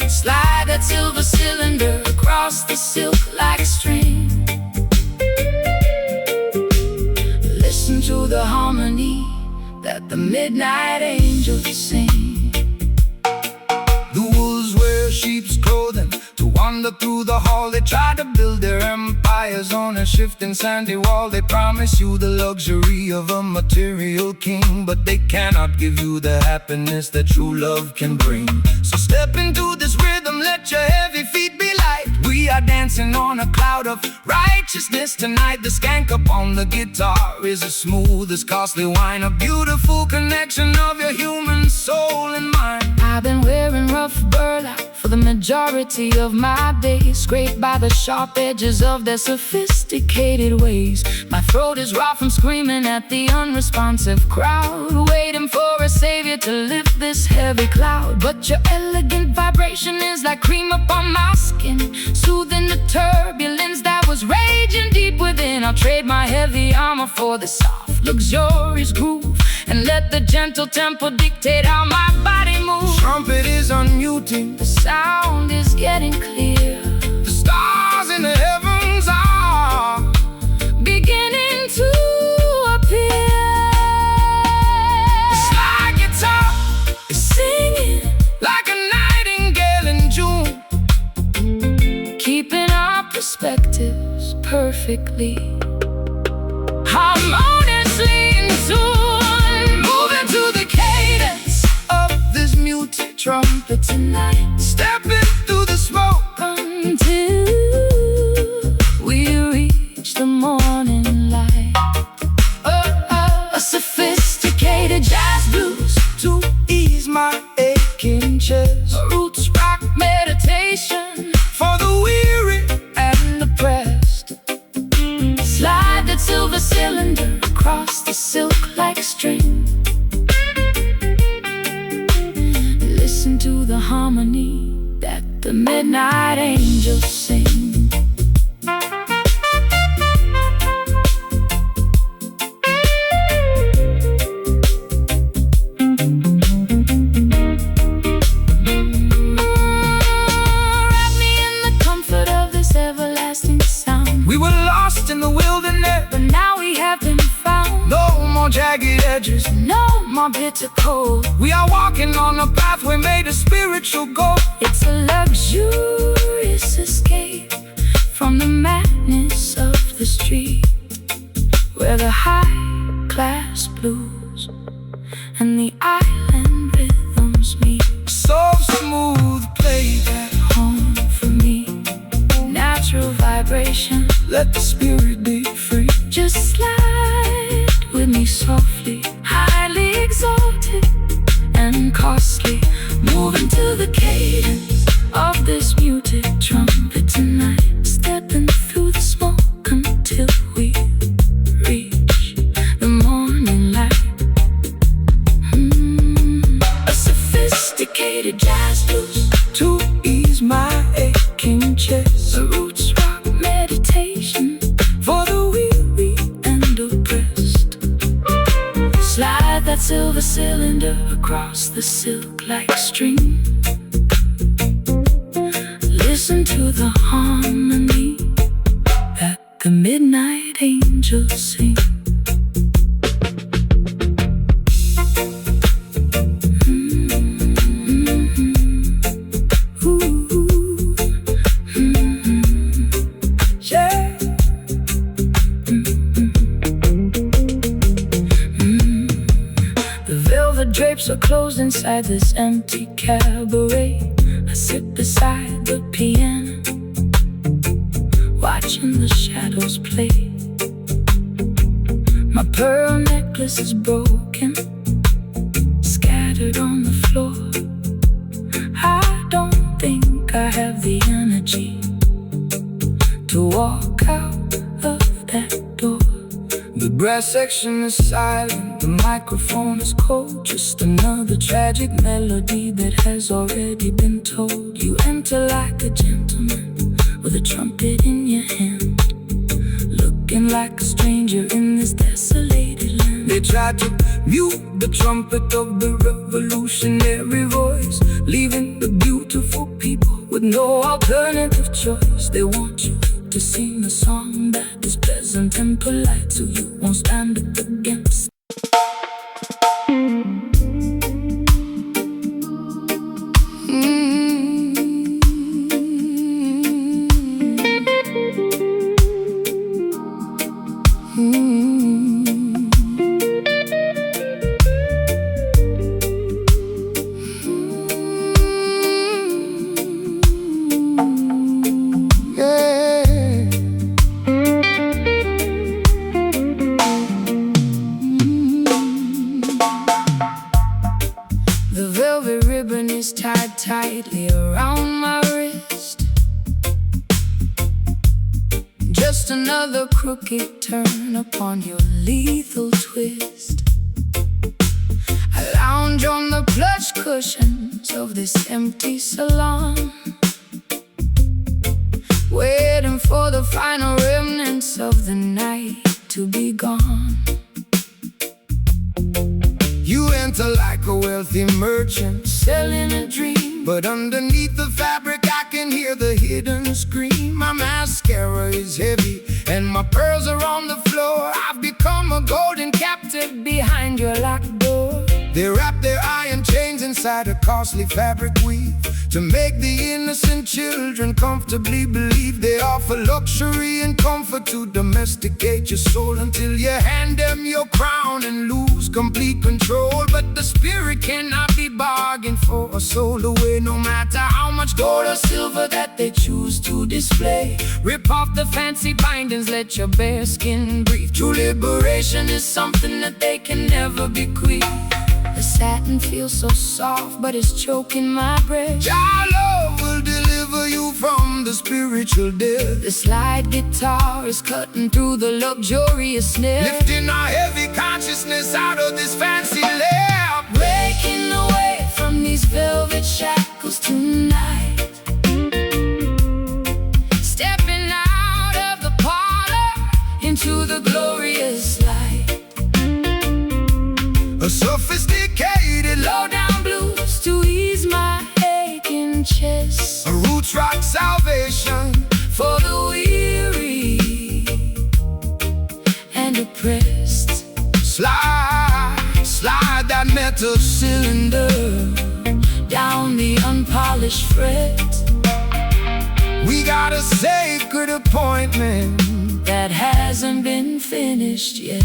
Slide that silver cylinder across the silk like string. Listen to the harmony that the midnight angels sing. The wolves wear sheep's clothing to wander through the hall. They try to build their empires on a shifting sandy wall. They promise you the luxury of a material king, but they cannot give you the happiness that true love can bring. So step into this rhythm, let your heavy feet be light. We are dancing on a cloud of righteousness tonight. The skank upon the guitar is as smooth as costly wine, a beautiful connection of your human soul and mind. I've been wearing rough burlap for the majority of my days, scraped by the sharp edges of their sophisticated ways. My throat is raw from screaming at the unresponsive crowd, waiting for a savior to lift this heavy cloud. But your elegant vibration is like cream upon my skin, soothing the turbulence that was raging deep within. I'll trade my heavy armor for the soft, luxurious groove, and let the gentle tempo dictate how my body moves. Trumpet is unmuting, the sound is getting clear. the stars in the heavens are beginning to appear. the slide guitar is singing like a nightingale in June, keeping our perspectives perfectly harmoniously in tune. Moving to the cadence of this muted trumpet tonight, stepping through the smoke until we reach the morning light. A sophisticated jazz blues to ease my aching chest, a roots rock meditation for the weary and oppressed. Slide that silver cylinder across the silk like string. Listen to the harmony that the midnight angels sing. Wrap me in the comfort of this everlasting sound. We were lost in the wilderness, But now we have been found. no more jagged edges. No more bitter cold. We are walking on a pathway made of spiritual gold. It's a luxurious escape from the madness of the street, where the high-class blues and the island rhythms meet. So smooth, play that Home for me, natural vibration. let the spirit be free. Just slide with me softly, highly exalted and costly. Moving to the cadence of this muted trumpet tonight, stepping through the smoke until we reach the morning light. A sophisticated jazz blues To ease my aching chest, a roots rock meditation that silver cylinder across the silk like string. Listen to the harmony that the midnight angels sing. Drapes are closed inside this empty cabaret. I sit beside the piano, watching the shadows play. My pearl necklace is broken, scattered on the floor. I don't think I have the energy to walk out of that door. The brass section is silent, the microphone is cold. Just another tragic melody that has already been told. You enter like a gentleman with a trumpet in your hand, looking like a stranger in this desolated land. They tried to mute the trumpet of the revolutionary voice, leaving the beautiful people with no alternative choice. They want you to sing a song that is pleasant and polite, so you won't stand up against. Tied tightly around my wrist. Just another crooked turn upon your lethal twist. I lounge on the plush cushions of this empty salon, waiting for the final remnants of the night to be gone. You enter like a wealthy merchant, selling a dream, but underneath the fabric I can hear the hidden scream. My mascara is heavy and my pearls are on the floor. I've become a golden captive behind your locked door. They wrap their iron chains inside a costly fabric weave to make the innocent children comfortably believe they offer luxury and comfort to domesticate your soul, until you hand them your crown and lose complete control. But the spirit cannot be bargained for or sold away, no matter how much gold or silver that they choose to display. Rip off the fancy bindings, let your bare skin breathe. True liberation is something that they can never bequeath. The satin feels so soft, but it's choking my breath. Your love will deliver you from the spiritual death. The slide guitar is cutting through the luxurious snare, lifting our heavy consciousness out of this fancy lair. Breaking away from these velvet shackles tonight. Stepping out of the parlor into the glorious light. A sophisticated low-down blues to ease my aching chest. A roots rock salvation for the weary and oppressed. Slide that metal cylinder down the unpolished fret. We got a sacred appointment that hasn't been finished yet.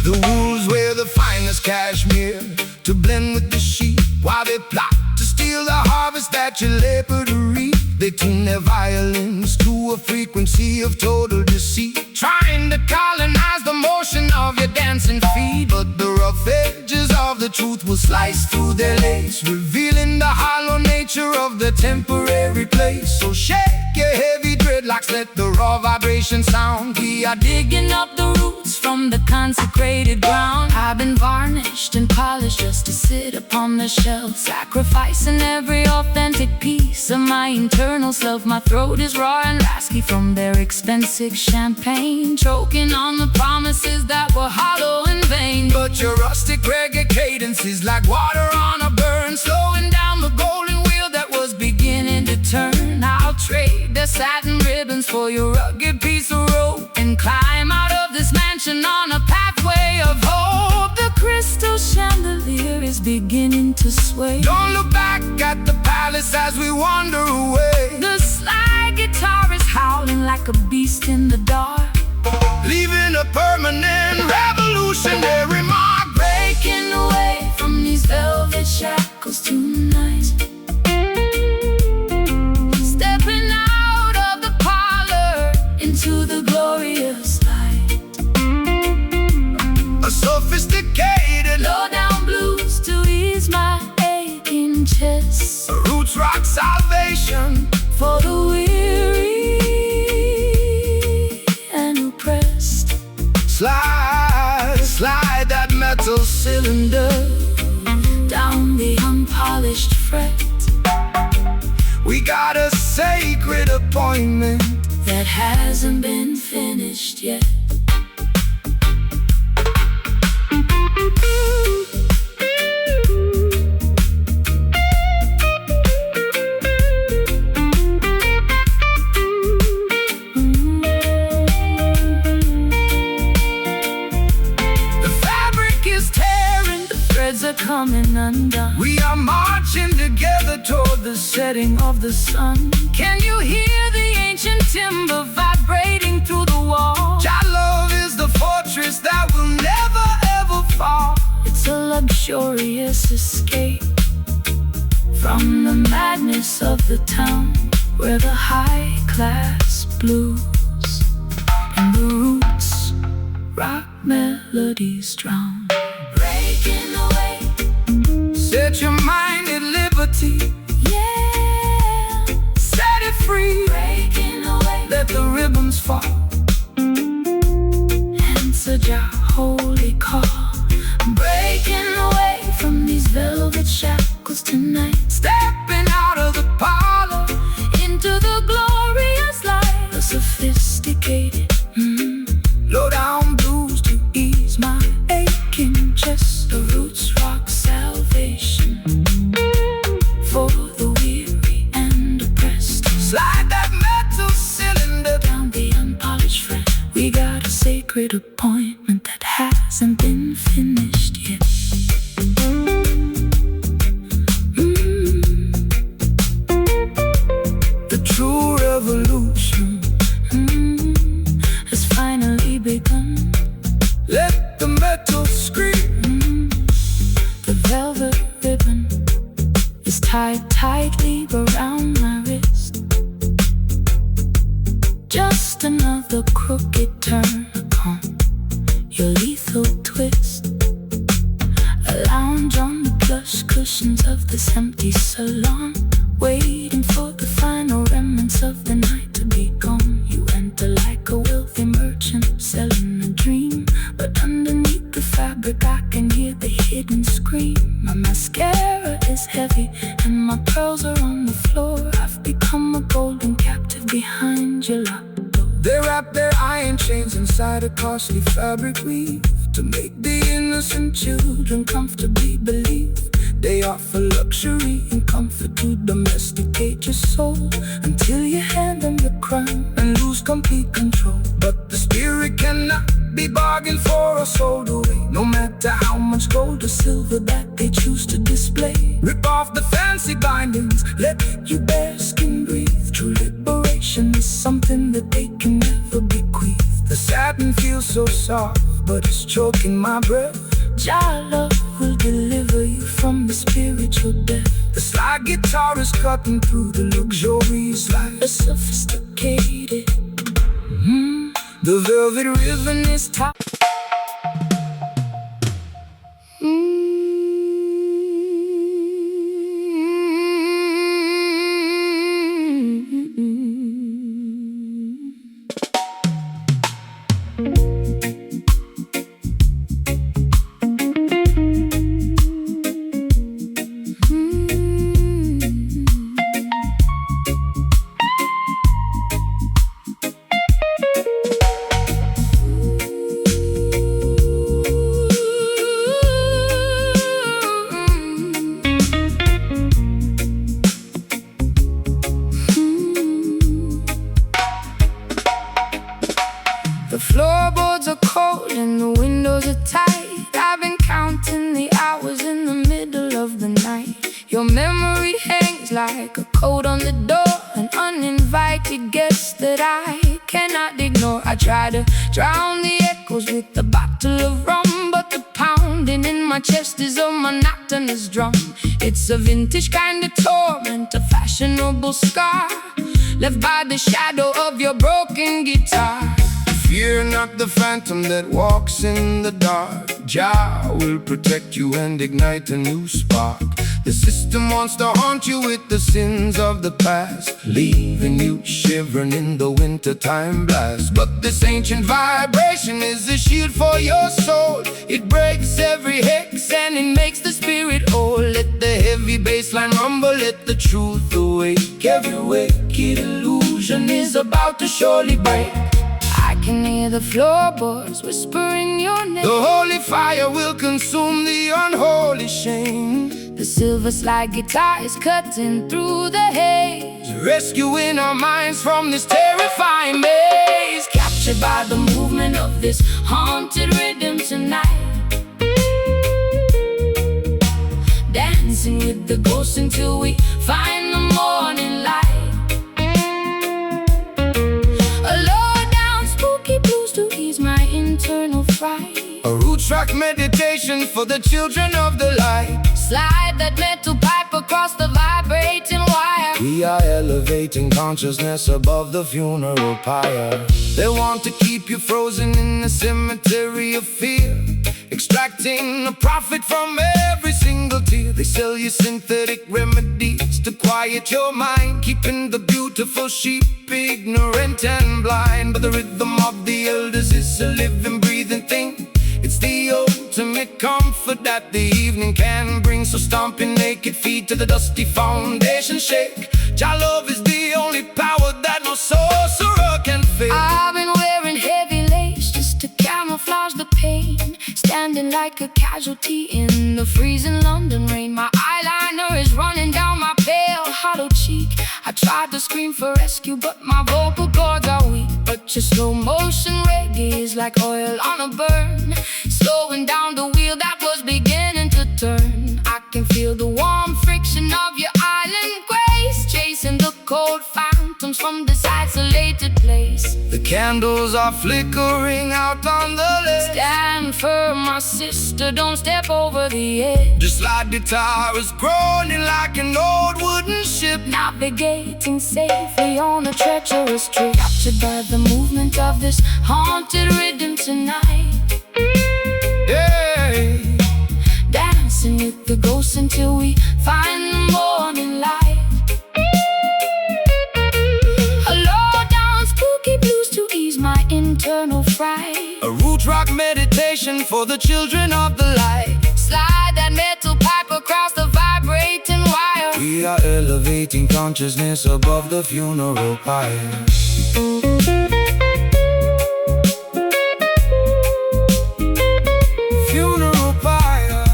The wolves wear the finest cashmere to blend with the sheep, while they plot to steal the harvest that you labor to reap. They tune their violins to a frequency of total deceit, trying to colonize the motion of your dancing feet. But the rough edges of the truth will slice through their lace, revealing the hollow nature of the temporary place. So shake your heavy dreadlocks, let the raw vibration sound. We are digging up the roots from the consecrated ground. I've been varnished and polished just to sit upon the shelf, sacrificing every authentic piece of my internal self. My throat is raw and raspy from their expensive champagne, choking on the promises that were hollow and but your rustic reggae cadence is like water on a burn, slowing down the golden wheel that was beginning to turn. I'll trade the satin ribbons for your rugged piece of rope and climb out of this mansion on a pathway of hope. The crystal chandelier is beginning to sway. Don't look back at the palace as we wander away. The slide guitar is howling like a beast in the dark, leaving a permanent revolutionary mark. Breaking away from these velvet shackles tonight, stepping out of the parlor into the glorious light. A sophisticated low-down blues to ease my aching chest. A roots rock salvation for the weary and oppressed. Slide that metal cylinder down the unpolished fret. We got a sacred appointment that hasn't been finished yet. Are coming undone. We are marching together toward the setting of the sun. Can you hear the ancient timber vibrating through the wall? Jah love is the fortress that will never ever fall. It's a luxurious escape from the madness of the town, where the high-class blues and the roots rock melodies drown. Breaking away, set your mind at liberty. Yeah, set it free. Breaking away, let the ribbons fall. Answer your holy call. Breaking away from these velvet shackles tonight, stepping out of the parlor into the glorious light. The sophisticated low-down blues to ease my aching chest. The roots rock salvation for the weary and oppressed. Slide that metal cylinder down the unpolished fret. We got a sacred appointment that hasn't been finished yet. The true revolution has finally begun. Let the metal scream. The velvet ribbon is tied tightly around my wrist. Just another crooked turn upon your lethal twist. A lounge on the plush cushions of this empty salon, waiting for the final remnants of the night to be gone. You enter like a wealthy merchant selling a dream, but underneath the fabric I can hear the hidden scream. My mascara is heavy and my pearls are on the floor. I've become a golden captive behind your locked door. They wrap their iron chains inside a costly fabric weave to make the innocent children comfortably believe they offer luxury and comfort to domesticate your soul, until you hand them the crown and lose complete control. But the spirit cannot be bargained for or sold away, no matter how much gold or silver that they choose to display. Rip off the fancy bindings, let your bare skin breathe. True liberation is something that they can never bequeath. The satin feels so soft, but it's choking my breath. Jah love will deliver you from the spiritual death. The slide guitar is cutting through the luxurious light. A sophisticated the velvet ribbon is tight. try to drown the echoes with a bottle of rum, but the pounding in my chest is a monotonous drum. It's a vintage kind of torment, a fashionable scar left by the shadow of your broken guitar. Fear not the phantom that walks in the dark. Jah will protect you and ignite a new spark. The system wants to haunt you with the sins of the past, leaving you shivering in the wintertime blast. But this ancient vibration is a shield for your soul. It breaks every hex and it makes the spirit whole. Let the heavy bassline rumble, let the truth awake. Every wicked illusion is about to surely break. I can hear the floorboards whispering your name. The holy fire will consume the unholy shame. The silver slide guitar is cutting through the haze, Rescuing our minds from this terrifying maze. captured by the movement of this haunted rhythm tonight. Dancing with the ghosts until we find the morning light. A low down spooky blues to ease my internal fright. A root track meditation for the children of the light. Slide that metal pipe across the vibrating wire. We are elevating consciousness above the funeral pyre. They want to keep you frozen in the cemetery of fear, extracting a profit from every single tear. They sell you synthetic remedies to quiet your mind, keeping the beautiful sheep ignorant and blind. But the rhythm of the elders is a living, breathing thing. It's the ultimate comfort that the evening can bring. So stomping naked feet to the dusty foundation shake. Jah love is the only power that no sorcerer can fake. I've been wearing heavy lace just to camouflage the pain, standing like a casualty in the freezing London rain. My eyeliner is running down my pale, hollow cheek. I tried to scream for rescue, but my vocal cords are weak. But your slow motion reggae is like oil on a burn, slowing down the wheel that was beginning to turn. I can feel the warm friction of your island grace, chasing the cold phantoms from this isolated place. The candles are flickering out on the lake. Stand firm, my sister, don't step over the edge. The slide guitar is groaning like an old wooden ship, Navigating safely on a treacherous trip, captured by the movement of this haunted rhythm tonight. yeah. Dancing with the ghosts until we find the morning light. A low down spooky blues to ease my internal fright. A root rock meditation for the children of the light. Slide that metal pipe across the vibrating wire. We are elevating consciousness above the funeral pyre. Funeral pyre.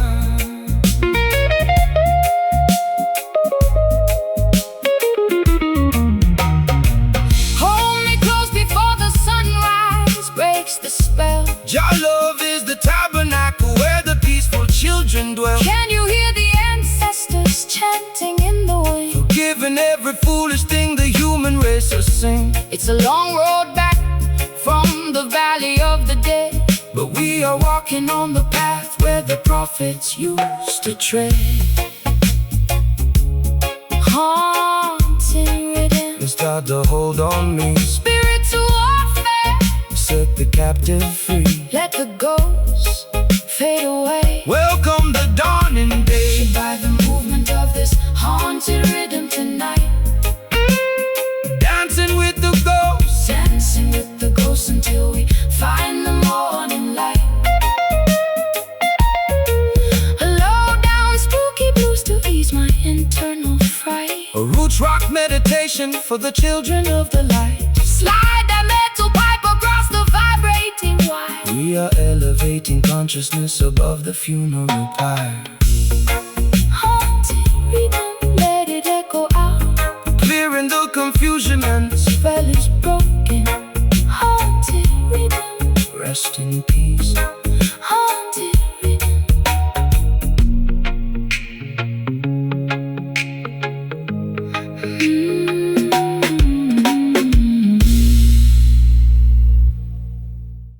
Hold me close before the sunrise breaks the spell. Jah love is the tabernacle where the peaceful children dwell. Can you hear the ancestors chanting in the wind? Forgiving every foolish thing the human race will sing. It's a long road back from the valley of the dead, But we are walking walking on the path where the prophets used to tread. Haunting rhythm, and start to hold on me. spiritual warfare. Set the captive free. Let the ghosts fade away. Welcome the dawning day. By the movement of this haunted rhythm tonight. Dancing with the ghosts. Dancing with the ghosts until we find the morning light. A low down spooky blues to ease my internal fright. A roots rock meditation for the children of the light. Slide that metal pipe across the vibrating wire. We are elevating consciousness above the funeral pyre.